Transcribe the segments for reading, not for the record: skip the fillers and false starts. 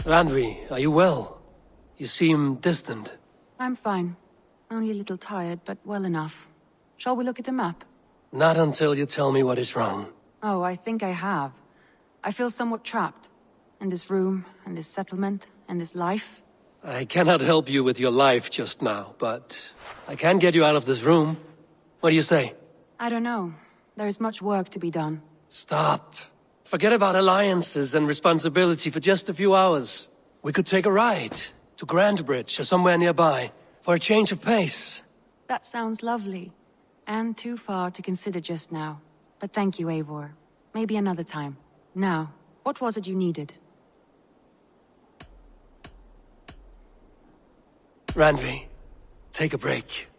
Randvi, are you well? You seem distant. I'm fine. Only a little tired, but well enough. Shall we look at the map? Not until you tell me what is wrong. Oh, I think I have. I feel somewhat trapped. In this room, and this settlement, and this life. I cannot help you with your life just now, but I can get you out of this room. What do you say? I don't know. There is much work to be done. Stop. Forget about alliances and responsibility for just a few hours. We could take a ride to Grandbridge or somewhere nearby for a change of pace. That sounds lovely. And too far to consider just now. But thank you, Eivor. Maybe another time. Now, what was it you needed? Randvi, take a break.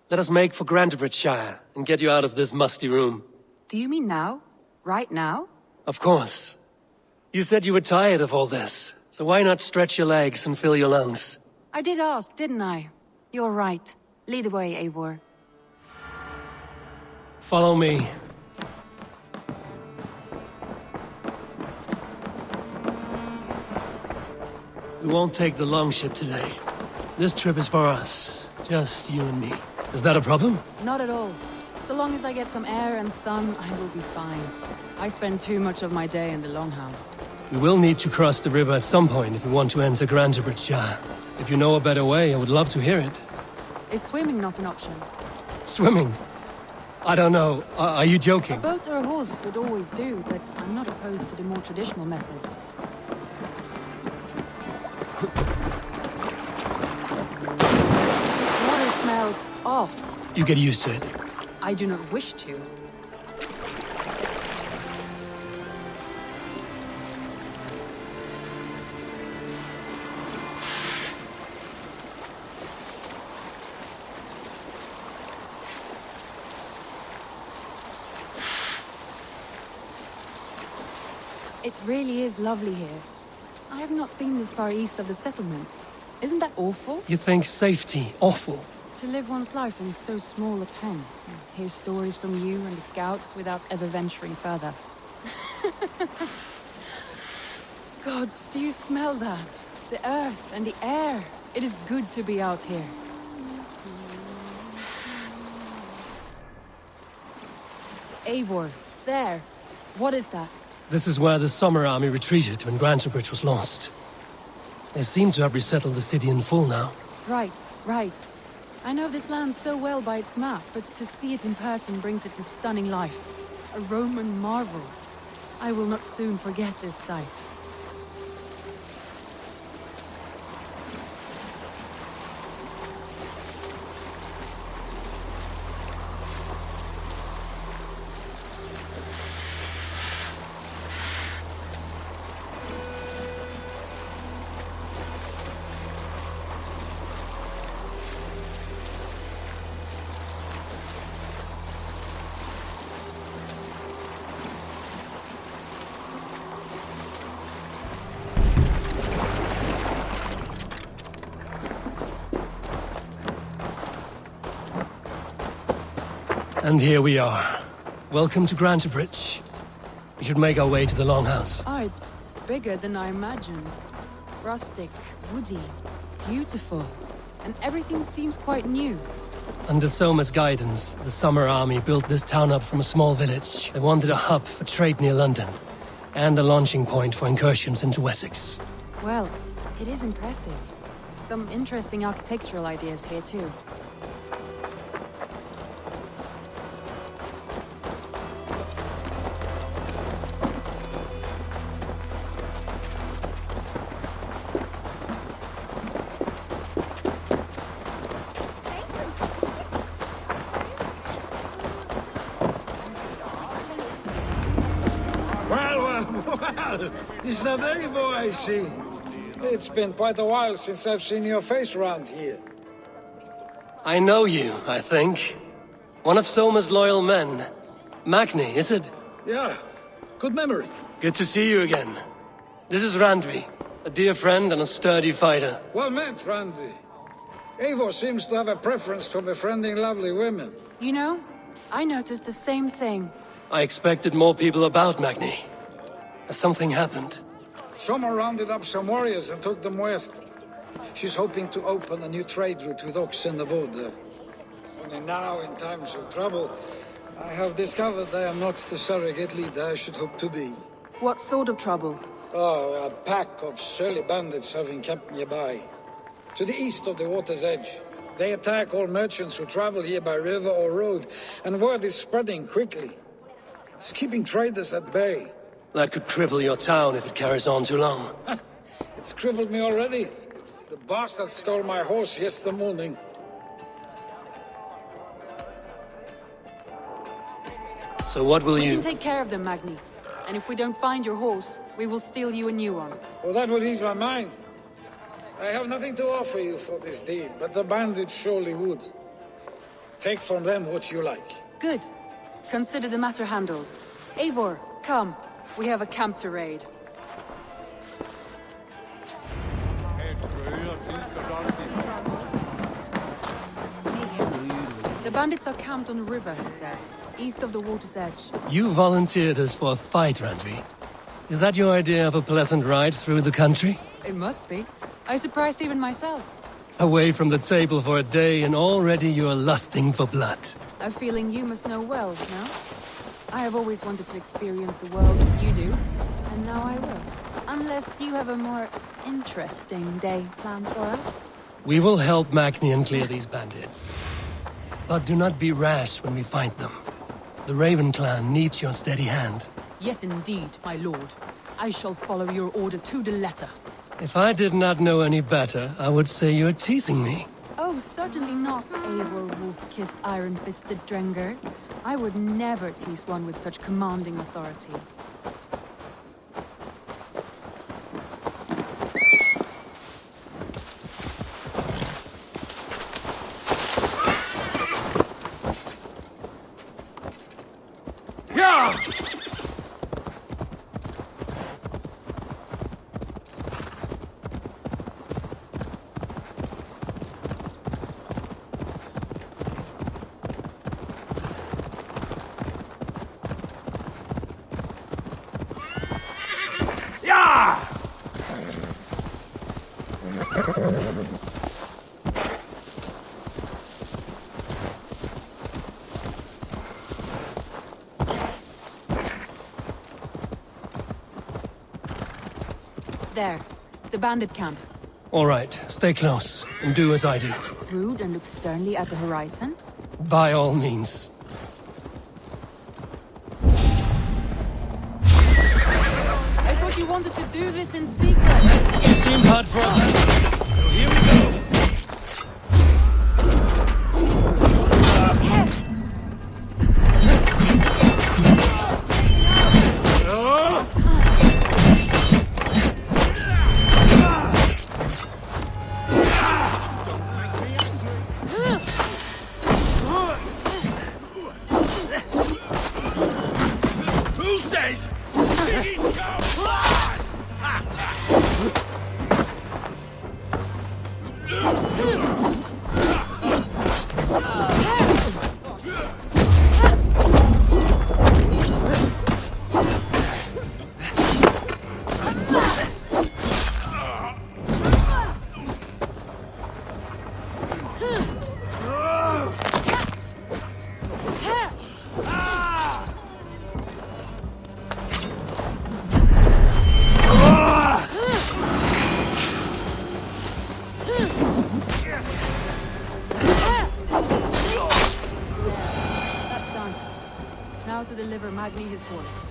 Let us make for Grandbridgeshire and get you out of this musty room. Do you mean now? Right now? Of course. You said you were tired of all this, so why not stretch your legs and fill your lungs? I did ask, didn't I? You're right. Lead the way, Eivor. Follow me. We won't take the longship today. This trip is for us. Just you and me. Is that a problem? Not at all. So long as I get some air and sun, I will be fine. I spend too much of my day in the longhouse. We will need to cross the river at some point if we want to enter Grandbridgeshire. If you know a better way, I would love to hear it. Is swimming not an option? Swimming? I don't know. Are you joking? A boat or a horse would always do, but I'm not opposed to the more traditional methods. This water smells off. You get used to it. I do not wish to. It really is lovely here. I have not been this far east of the settlement. Isn't that awful? You think safety awful? To live one's life in so small a pen. Hear stories from you and the scouts without ever venturing further. Gods, do you smell that? The earth and the air. It is good to be out here. Eivor, there. What is that? This is where the Summer Army retreated when Grantebridge was lost. They seem to have resettled the city in full now. Right, right. I know this land so well by its map, but to see it in person brings it to stunning life. A Roman marvel. I will not soon forget this sight. And here we are. Welcome to Grantebridge. We should make our way to the Longhouse. Oh, it's bigger than I imagined. Rustic, woody, beautiful. And everything seems quite new. Under Soma's guidance, the Summer Army built this town up from a small village. They wanted a hub for trade near London, and a launching point for incursions into Wessex. Well, it is impressive. Some interesting architectural ideas here too. Well, it's that Eivor I see. It's been quite a while since I've seen your face around here. I know you, I think. One of Soma's loyal men. Magni, is it? Yeah, good memory. Good to see you again. This is Randvi, a dear friend and a sturdy fighter. Well met, Randy. Eivor seems to have a preference for befriending lovely women. You know, I noticed the same thing. I expected more people about Magni. Has something happened? Someone rounded up some warriors and took them west. She's hoping to open a new trade route with Ox and the Wood. Only now, in times of trouble, I have discovered I am not the surrogate leader I should hope to be. What sort of trouble? Oh, a pack of surly bandits have encamped nearby. To the east of the water's edge. They attack all merchants who travel here by river or road, and word is spreading quickly. It's keeping traders at bay. That could cripple your town if it carries on too long. It's crippled me already. The bastard stole my horse yesterday morning. So what will We you... can take care of them, Magni. And if we don't find your horse, we will steal you a new one. Well, that would ease my mind. I have nothing to offer you for this deed, but the bandits surely would. Take from them what you like. Good. Consider the matter handled. Eivor, come. We have a camp to raid. The bandits are camped on the river, he said, east of the water's edge. You volunteered us for a fight, Randvi. Is that your idea of a pleasant ride through the country? It must be. I surprised even myself. Away from the table for a day and already you're lusting for blood. A feeling you must know well, no? I have always wanted to experience the world as you do, and now I will. Unless you have a more interesting day planned for us. We will help Magnian clear these bandits. But do not be rash when we find them. The Raven clan needs your steady hand. Yes, indeed, my lord. I shall follow your order to the letter. If I did not know any better, I would say you're teasing me. Oh, certainly not, Eivor wolf-kissed iron-fisted Drenger. I would never tease one with such commanding authority. There, the bandit camp. All right, stay close and do as I do. Rude and look sternly at the horizon. By all means. I thought you wanted to do this in secret. You seem hot for it. So here we go. Now to deliver Magni his horse.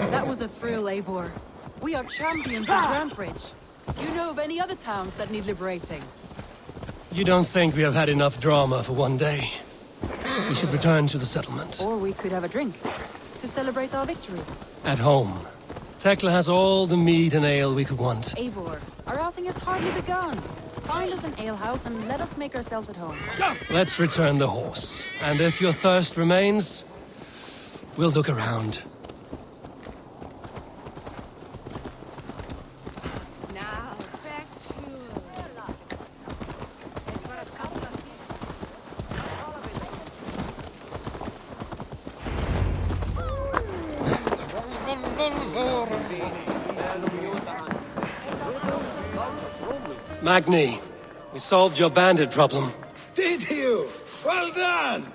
That was a thrill, Eivor. We are champions of Grantebridge. Do you know of any other towns that need liberating? You don't think we have had enough drama for one day? We should return to the settlement. Or we could have a drink to celebrate our victory. At home. Tekla has all the mead and ale we could want. Eivor, our outing has hardly begun. Find us an alehouse and let us make ourselves at home. Let's return the horse. And if your thirst remains, we'll look around. Now, back to... Magni, we solved your bandit problem. Did you? Well done!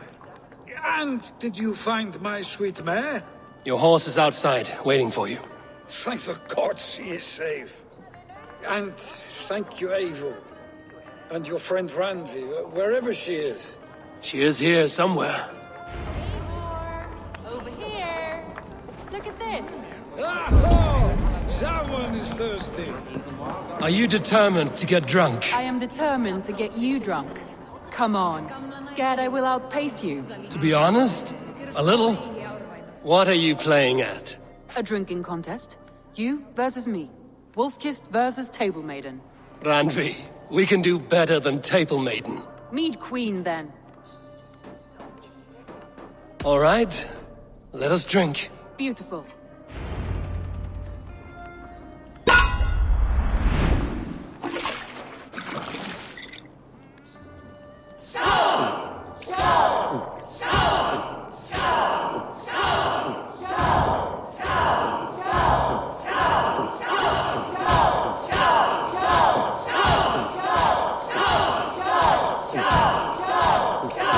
And did you find my sweet mare? Your horse is outside, waiting for you. Thank the gods she is safe. And thank you, Eivor. And your friend Randvi, wherever she is. She is here somewhere. Eivor, over here. Look at this. Ah, oh, someone is thirsty. Are you determined to get drunk? I am determined to get you drunk. Come on. Scared I will outpace you. To be honest, a little. What are you playing at? A drinking contest. You versus me. Wolf-kissed versus Table Maiden. Randvi, we can do better than Table Maiden. Mead Queen, then. All right, let us drink. Beautiful.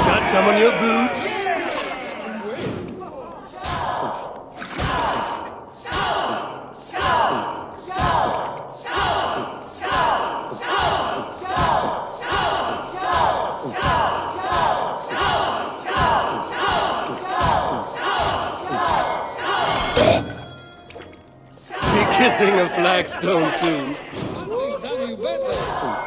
Got some on your boots? Be kissing a flagstone soon. He's done you better.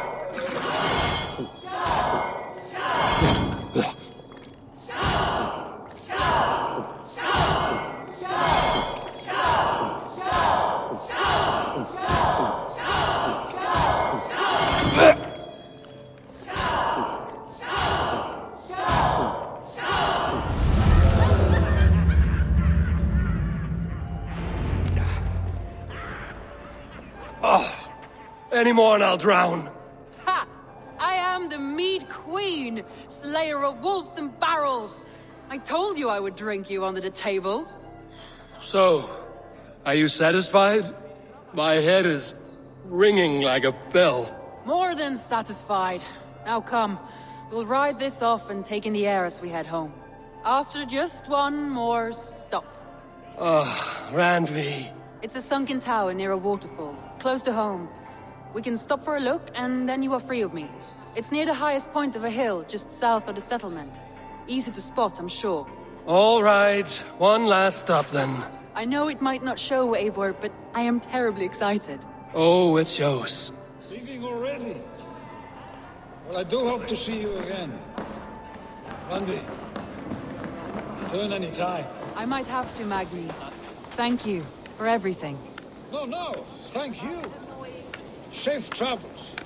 Any more and I'll drown. Ha! I am the Mead Queen, slayer of wolves and barrels. I told you I would drink you under the table. So, are you satisfied? My head is ringing like a bell. More than satisfied. Now come, we'll ride this off and take in the air as we head home. After just one more stop. Randvi. It's a sunken tower near a waterfall, close to home. We can stop for a look, and then you are free of me. It's near the highest point of a hill, just south of the settlement. Easy to spot, I'm sure. All right, one last stop then. I know it might not show, Eivor, but I am terribly excited. Oh, it shows. Leaving already? Well, I do hope to see you again. Randy, turn any time. I might have to, Magni. Thank you for everything. No, thank you. Safe travels.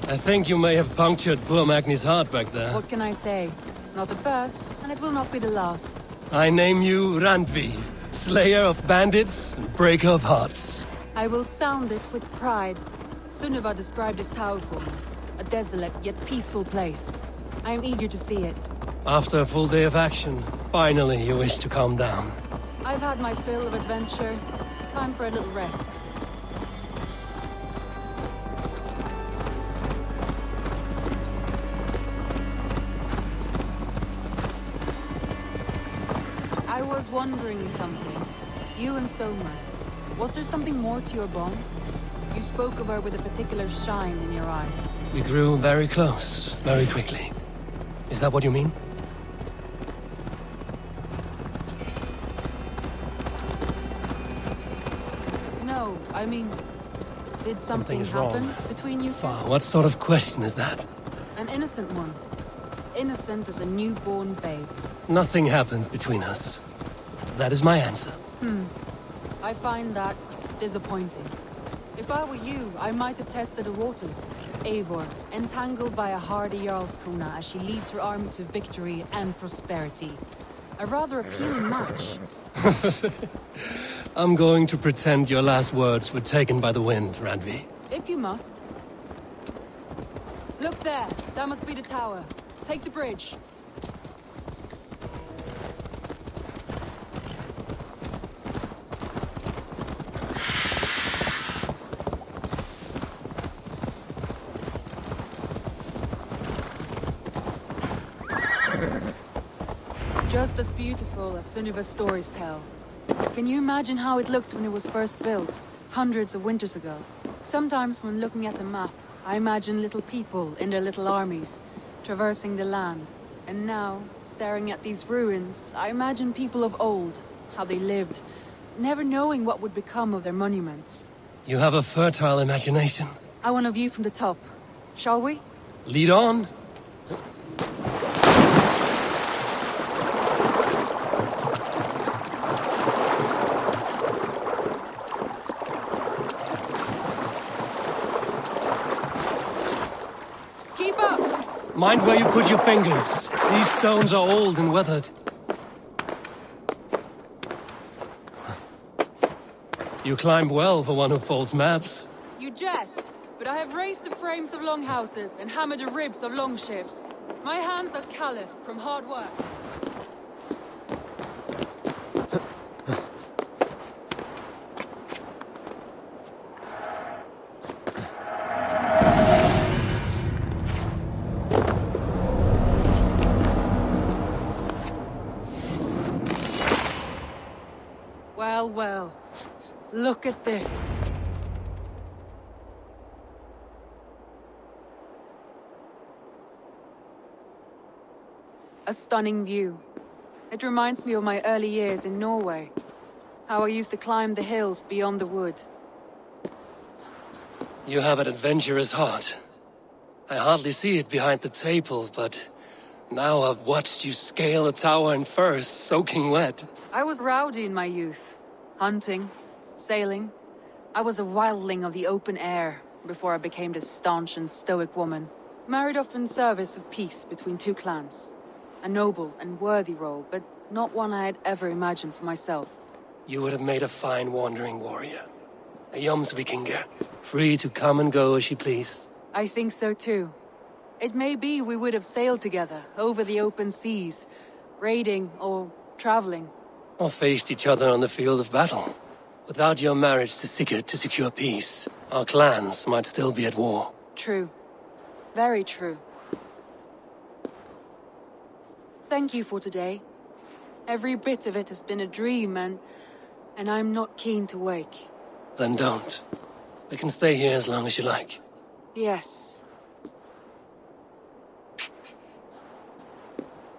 I think you may have punctured poor Magni's heart back there. What can I say? Not the first, and it will not be the last. I name you Randvi, slayer of bandits and breaker of hearts. I will sound it with pride. Sunniva described this tower for me. A desolate yet peaceful place. I am eager to see it. After a full day of action, finally you wish to calm down. I've had my fill of adventure. Time for a little rest. I was wondering something. You and Soma. Was there something more to your bond? You spoke of her with a particular shine in your eyes. We grew very close, very quickly. Is that what you mean? No, I mean... Did something Something is wrong. happen between you two? What sort of question is that? An innocent one. innocent as a newborn babe. Nothing happened between us. That is my answer. I find that disappointing. If I were you, I might have tested the waters. Eivor, entangled by a hardy Jarlskona as she leads her army to victory and prosperity. A rather appealing match. I'm going to pretend your last words were taken by the wind, Randvi. If you must. Look there! That must be the tower. Take the bridge. Just as beautiful as Sunniva's stories tell. Can you imagine how it looked when it was first built, hundreds of winters ago? Sometimes when looking at a map, I imagine little people in their little armies, traversing the land. And now, staring at these ruins, I imagine people of old, how they lived, never knowing what would become of their monuments. You have a fertile imagination. I want a view from the top. Shall we? Lead on. Keep up! Mind where you put your fingers. These stones are old and weathered. You climb well for one who folds maps. You jest, but I have raised the frames of longhouses and hammered the ribs of longships. My hands are calloused from hard work. Well, well. Look at this. A stunning view. It reminds me of my early years in Norway. How I used to climb the hills beyond the wood. You have an adventurous heart. I hardly see it behind the table, but now I've watched you scale a tower in furs, soaking wet. I was rowdy in my youth. Hunting, sailing. I was a wildling of the open air before I became this staunch and stoic woman. Married off in service of peace between two clans. A noble and worthy role, but not one I had ever imagined for myself. You would have made a fine wandering warrior. A Jomsvikinger, free to come and go as she pleased. I think so too. It may be we would have sailed together over the open seas, raiding or traveling. Or faced each other on the field of battle. Without your marriage to Sigurd to secure peace, our clans might still be at war. True. Very true. Thank you for today. Every bit of it has been a dream, and I'm not keen to wake. Then don't. We can stay here as long as you like. Yes.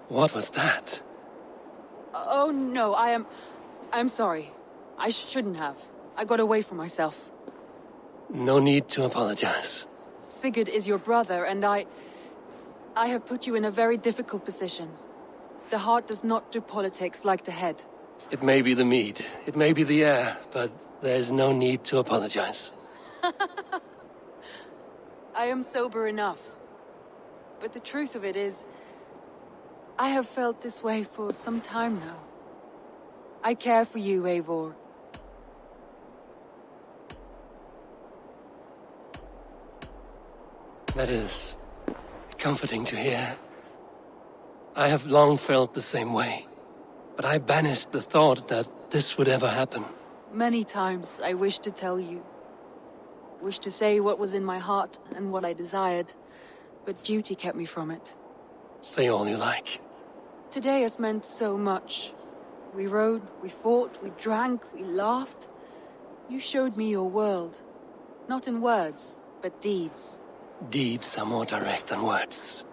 What was that? Oh no, I'm sorry. I shouldn't have. I got away from myself. No need to apologize. Sigurd is your brother, and I have put you in a very difficult position. The heart does not do politics like the head. It may be the meat, it may be the air, but there's no need to apologize. I am sober enough. But the truth of it is, I have felt this way for some time now. I care for you, Eivor. That is comforting to hear. I have long felt the same way, but I banished the thought that this would ever happen. Many times I wished to tell you. Wished to say what was in my heart and what I desired, but duty kept me from it. Say all you like. Today has meant so much. We rode, we fought, we drank, we laughed. You showed me your world. Not in words, but deeds. Deeds are more direct than words.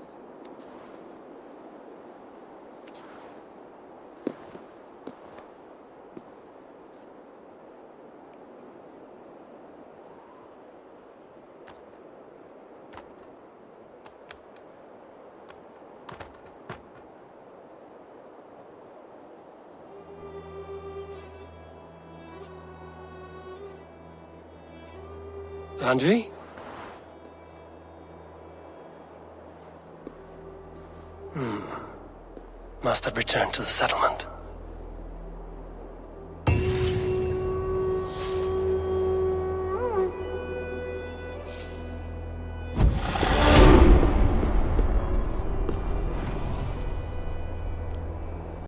Landry? Must have returned to the settlement.